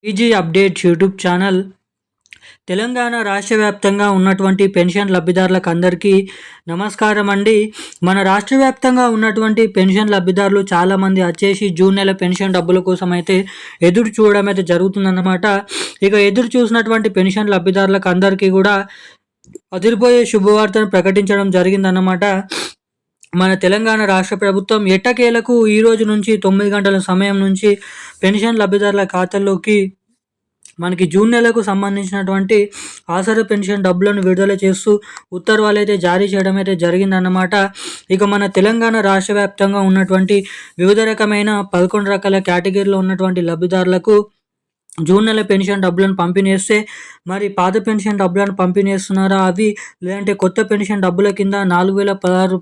Easy updates YouTube channel Telangana రాష్ట్ర వ్యాప్తంగా ఉన్నటువంటి పెన్షన్ లబ్ధిదారులకు అందరికీ నమస్కారం అండి. మన రాష్ట్ర వ్యాప్తంగా ఉన్నటువంటి పెన్షన్ లబ్ధిదారులు చాలామంది వచ్చేసి జూన్ నెల పెన్షన్ డబ్బుల కోసం అయితే ఎదురు చూడడం అయితే జరుగుతుందన్నమాట. ఇక ఎదురు చూసినటువంటి పెన్షన్ లబ్ధిదారులకు అందరికీ కూడా అదిరిపోయే శుభవార్తను ప్రకటించడం జరిగిందన్నమాట. మన తెలంగాణ రాష్ట్ర ప్రభుత్వం ఎట్టకేలకు ఈ రోజు నుంచి 9 గంటల సమయం నుంచి పెన్షన్ లబ్ధిదారుల ఖాతాల్లోకి మనకి జూన్ నెలకు సంబంధించినటువంటి ఆసరా పెన్షన్ డబ్బులను విడుదల చేస్తూ ఉత్తర్వులు అయితే జారీ చేయడం అయితే జరిగిందన్నమాట. ఇక మన తెలంగాణ రాష్ట్ర వ్యాప్తంగా ఉన్నటువంటి వివిధ రకమైన 11 రకాల కేటగిరీలో ఉన్నటువంటి లబ్ధిదారులకు జూన్ నెల పెన్షన్ డబ్బులను పంపిణీ చేస్తే మరి పాత పెన్షన్ డబ్బులను పంపిణీ చేస్తున్నారా అవి, లేదంటే కొత్త పెన్షన్ డబ్బుల కింద రూ.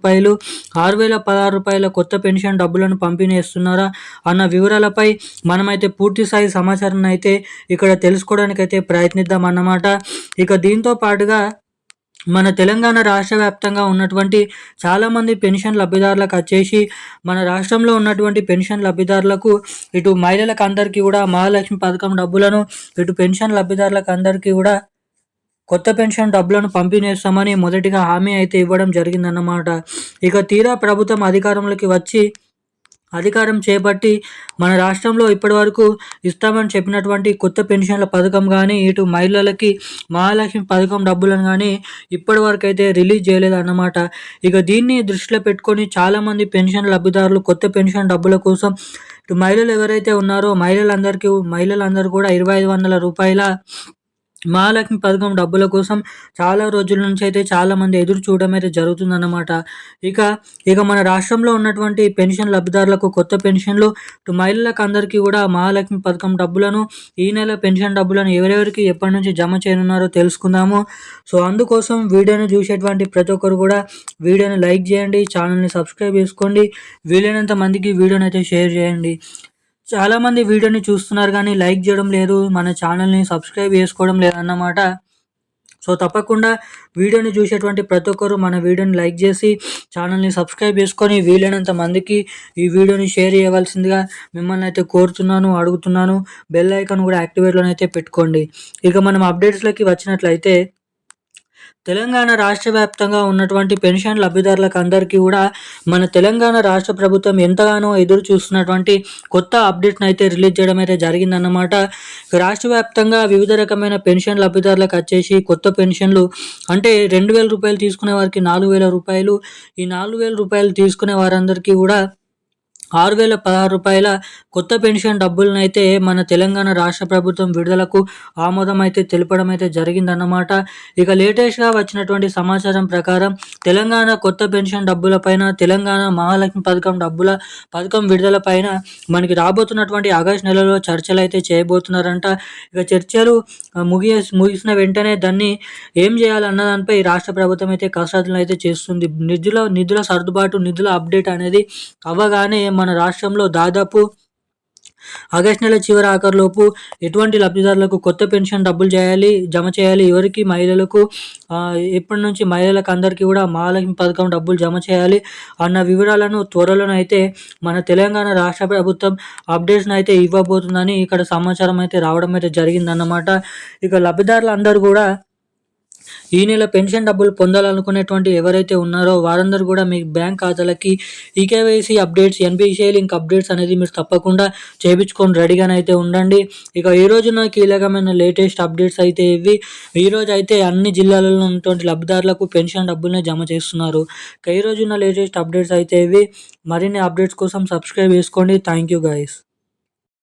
4,016 రూపాయల కొత్త పెన్షన్ డబ్బులను పంపిణీ చేస్తున్నారా అన్న వివరాలపై మనమైతే పూర్తి స్థాయి సమాచారాన్ని అయితే ఇక్కడ తెలుసుకోవడానికి అయితే ప్రయత్నిద్దాం అన్నమాట. ఇక దీంతో పాటుగా మన తెలంగాణ రాష్ట్ర వ్యాప్తంగా ఉన్నటువంటి చాలామంది పెన్షన్ లబ్ధిదారులకు వచ్చేసి మన రాష్ట్రంలో ఉన్నటువంటి పెన్షన్ లబ్ధిదారులకు ఇటు మహిళలకు అందరికీ కూడా మహాలక్ష్మి పథకం డబ్బులను, ఇటు పెన్షన్ లబ్ధిదారులకు అందరికీ కూడా కొత్త పెన్షన్ డబ్బులను పంపిణీ చేస్తామని మొదటిగా హామీ అయితే ఇవ్వడం జరిగిందన్నమాట. ఇక తీరా ప్రభుత్వం అధికారంలోకి వచ్చి అధికారం చేపట్టి మన రాష్ట్రంలో ఇప్పటివరకు ఇస్తామని చెప్పినటువంటి కొత్త పెన్షన్ల పథకం కానీ, ఇటు మహిళలకి మహాలక్ష్మి పథకం డబ్బులను కానీ ఇప్పటివరకు అయితే రిలీజ్ చేయలేదన్నమాట. ఇక దీన్ని దృష్టిలో పెట్టుకొని చాలామంది పెన్షన్ లబ్ధిదారులు కొత్త పెన్షన్ డబ్బుల కోసం ఇటు మహిళలు ఎవరైతే ఉన్నారో మహిళలందరూ కూడా 2,500 రూపాయల మహాలక్ష్మి పథకం డబ్బుల కోసం చాలా రోజుల నుంచి అయితే చాలామంది ఎదురు చూడడం అయితే జరుగుతుందన్నమాట. ఇక ఇక మన రాష్ట్రంలో ఉన్నటువంటి పెన్షన్ లబ్ధిదారులకు కొత్త పెన్షన్లు, ఇటు మహిళలకు అందరికీ కూడా మహాలక్ష్మి పథకం డబ్బులను, ఈ నెల పెన్షన్ డబ్బులను ఎవరెవరికి ఎప్పటి నుంచి జమ చేయనున్నారో తెలుసుకుందాము. సో అందుకోసం వీడియోని చూసేటువంటి ప్రతి ఒక్కరు కూడా వీడియోని లైక్ చేయండి, ఛానల్ని సబ్స్క్రైబ్ చేసుకోండి, వీలైనంత మందికి వీడియోని అయితే షేర్ చేయండి. చాలామంది వీడియోని చూస్తున్నారు కానీ లైక్ చేయడం లేదు, మన ఛానల్ని సబ్స్క్రైబ్ చేసుకోవడం లేదన్నమాట. సో తప్పకుండా వీడియోని చూసేటువంటి ప్రతి ఒక్కరు మన వీడియోని లైక్ చేసి ఛానల్ని సబ్స్క్రైబ్ చేసుకొని వీలైనంత మందికి ఈ వీడియోని షేర్ చేయవలసిందిగా మిమ్మల్ని అయితే కోరుతున్నాను, అడుగుతున్నాను. బెల్ ఐకాన్ కూడా యాక్టివేట్లోనైతే పెట్టుకోండి. ఇక మనం అప్డేట్స్లోకి వచ్చినట్లయితే తెలంగాణ రాష్ట్ర వ్యాప్తంగా ఉన్నటువంటి పెన్షన్ లబ్ధిదారులకు అందరికీ కూడా మన తెలంగాణ రాష్ట్ర ప్రభుత్వం ఎంతగానో ఎదురు చూస్తున్నటువంటి కొత్త అప్డేట్ని అయితే రిలీజ్ చేయడం అయితే జరిగిందన్నమాట. రాష్ట్ర వ్యాప్తంగా వివిధ రకమైన పెన్షన్ లబ్ధిదారులకు వచ్చేసి కొత్త పెన్షన్లు అంటే 2,000 రూపాయలు తీసుకునే వారికి 4,000 రూపాయలు, ఈ 4,000 రూపాయలు తీసుకునే వారందరికీ కూడా 6,016 రూపాయల కొత్త పెన్షన్ డబ్బులనైతే మన తెలంగాణ రాష్ట్ర ప్రభుత్వం విడుదలకు ఆమోదం అయితే తెలపడం అయితే జరిగిందన్నమాట. ఇక లేటెస్ట్గా వచ్చినటువంటి సమాచారం ప్రకారం తెలంగాణ కొత్త పెన్షన్ డబ్బులపైన, తెలంగాణ మహాలక్ష్మి పథకం విడుదల పైన మనకి రాబోతున్నటువంటి ఆగస్టు నెలలో చర్చలు అయితే చేయబోతున్నారంట. ఇక చర్చలు ముగిసిన వెంటనే దాన్ని ఏం చేయాలన్న దానిపై రాష్ట్ర ప్రభుత్వం అయితే కసరత్తులు అయితే చేస్తుంది. నిధుల సర్దుబాటు, నిధుల అప్డేట్ అనేది అవ్వగానే మన రాష్ట్రంలో దాదాపు ఆగస్టు నెల చివరి ఆఖరులోపు ఎటువంటి లబ్ధిదారులకు కొత్త పెన్షన్ డబ్బులు జమ చేయాలి, ఎవరికి మహిళలకు ఎప్పటి నుంచి మహిళలకు అందరికీ కూడా మహాలక్ష్మి పథకం డబ్బులు జమ చేయాలి అన్న వివరాలను త్వరలోనైతే మన తెలంగాణ రాష్ట్ర ప్రభుత్వం అప్డేట్స్ని అయితే ఇవ్వబోతుందని ఇక్కడ సమాచారం అయితే రావడం అయితే జరిగిందన్నమాట. ఇక లబ్ధిదారులు అందరూ కూడా ఈ నెల పెన్షన్ డబ్బులు పొందాలనుకునేటువంటి ఎవరైతే ఉన్నారో వారందరూ కూడా మీ బ్యాంక్ ఖాతాలకి eKYC updates, NPCI link updates అనేది మీరు తప్పకుండా చేయించుకొని రెడీగానైతే ఉండండి. ఇక ఈ రోజున కీలకమైన లేటెస్ట్ అప్డేట్స్ అయితే ఇవి. ఈరోజు అయితే అన్ని జిల్లాలలో ఉన్నటువంటి లబ్ధిదారులకు పెన్షన్ డబ్బుల్ని జమ చేస్తున్నారు. ఇక ఈ రోజున లేటెస్ట్ అప్డేట్స్ అయితే ఇవి. మరిన్ని అప్డేట్స్ కోసం సబ్స్క్రైబ్ చేసుకోండి. Thank you guys.